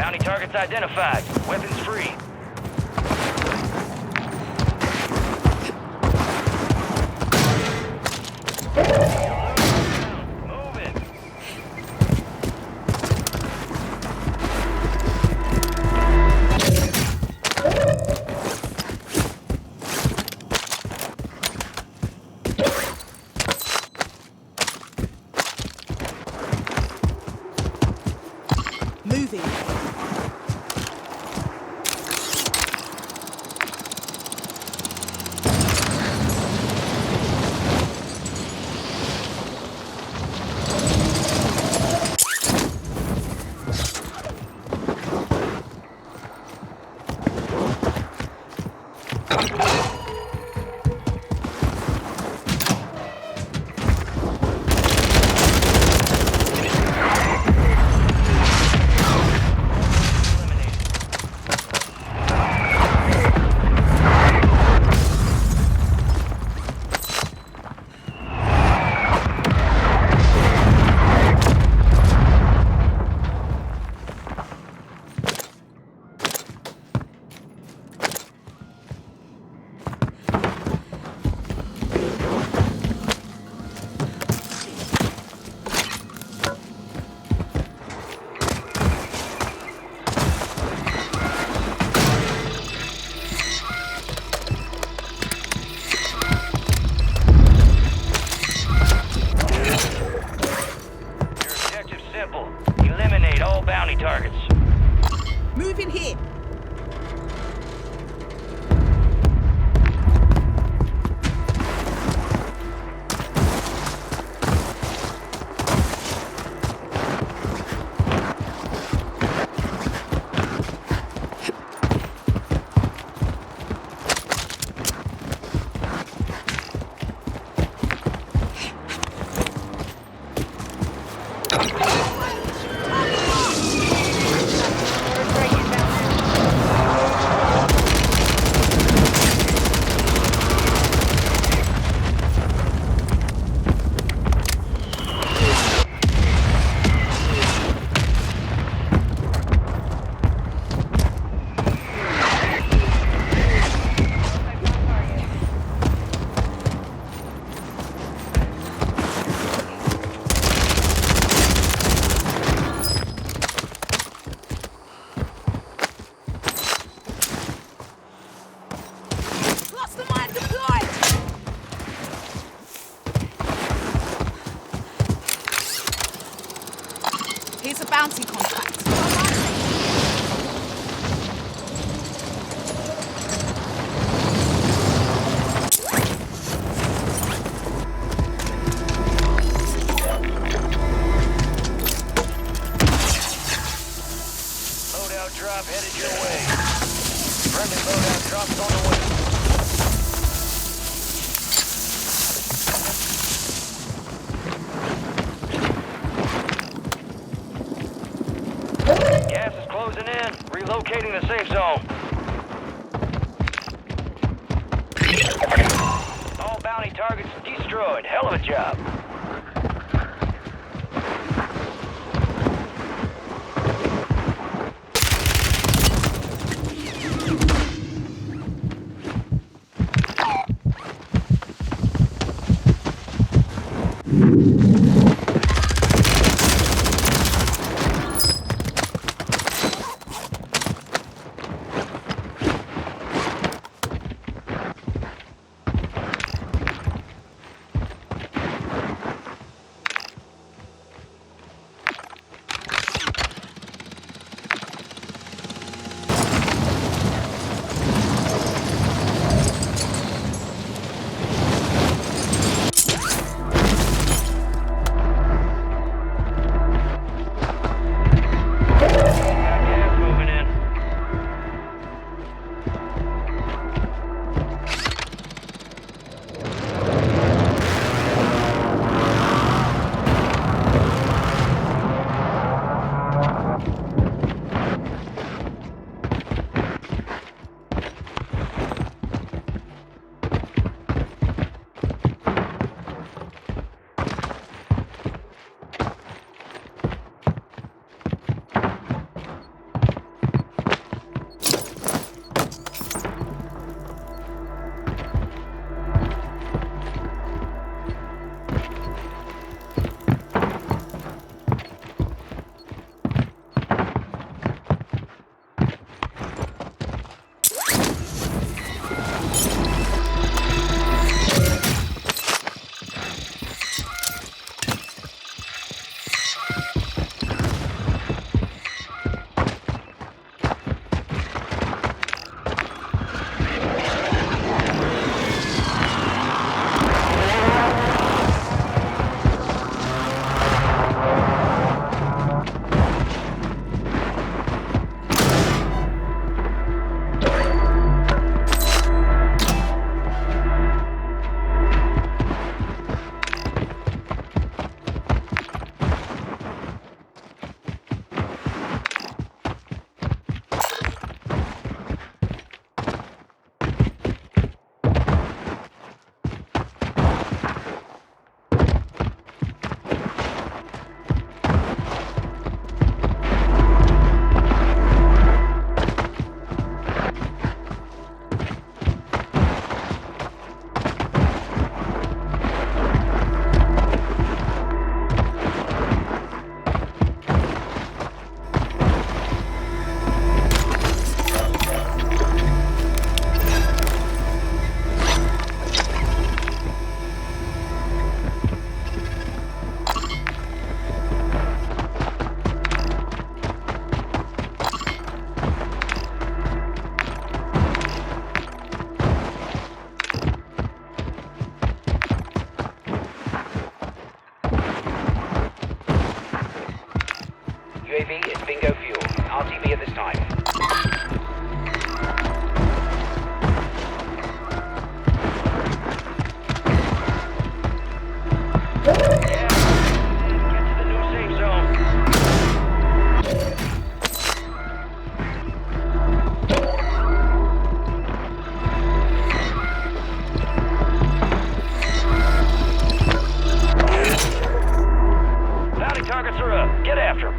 Bounty targets identified. Weapons free. Moving. Eliminate all bounty targets. Moving here. Here's a bounty contract. Loadout drop headed your way. Friendly loadout drops on the way. Gas is closing in. Relocating the safe zone. All bounty targets destroyed. Hell of a job. this time. Yeah. Get to the new safe zone. Bounty targets are up. Get after 'em.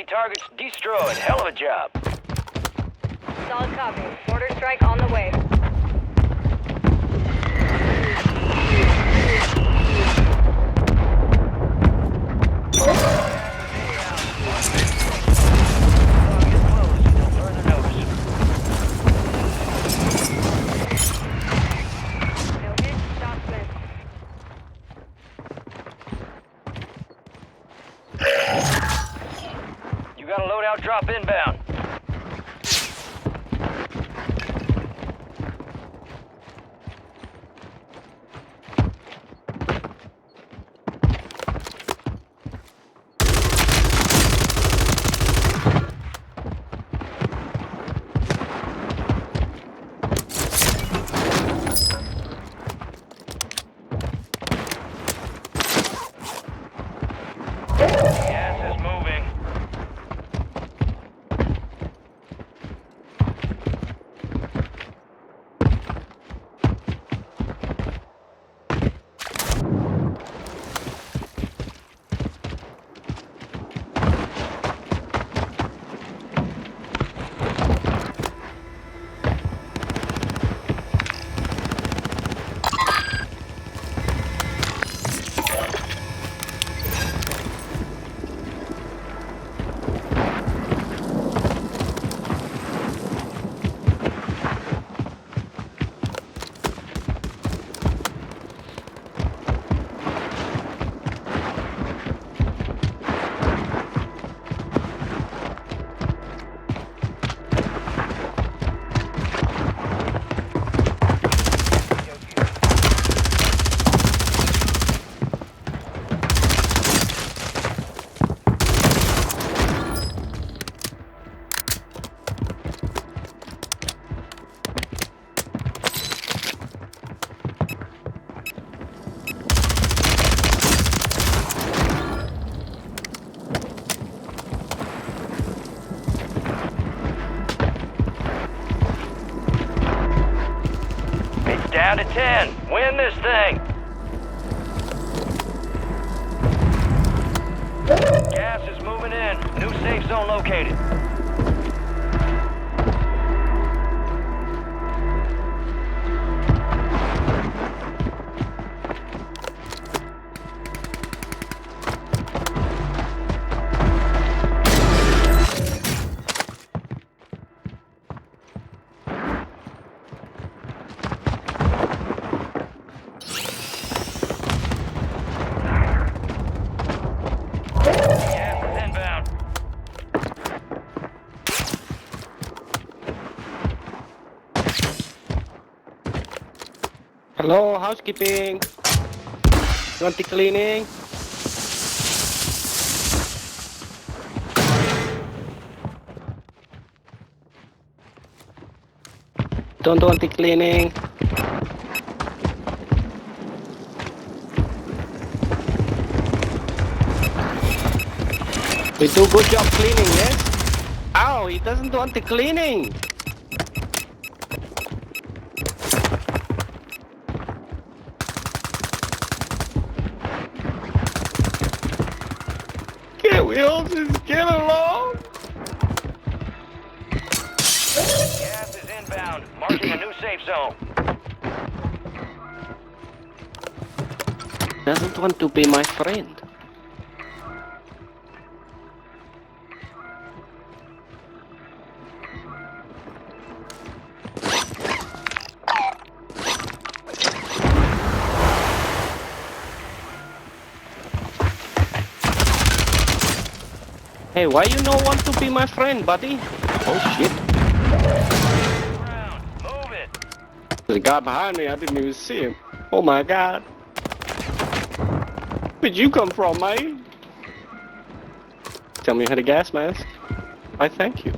Bounty targets destroyed. Hell of a job. Solid copy. Mortar strike on the way. Target close until further notice. No hit, shots missed. You got a loadout drop inbound. Gas is moving. It's down to 10. Win this thing. Gas is moving in. New safe zone located. Gas is inbound. Hello, housekeeping. You want the cleaning? Don't want the cleaning. We do good job cleaning, yes? Ow, he doesn't want the cleaning. Can we all just get along? Gas is inbound. Marking a new safe zone. Doesn't want to be my friend. Hey, why you not want to be my friend, buddy? Oh shit. Ground. Move it. There's a guy behind me, I didn't even see him. Oh my god. Where'd you come from, mate? Tell me you had a gas mask. I thank you.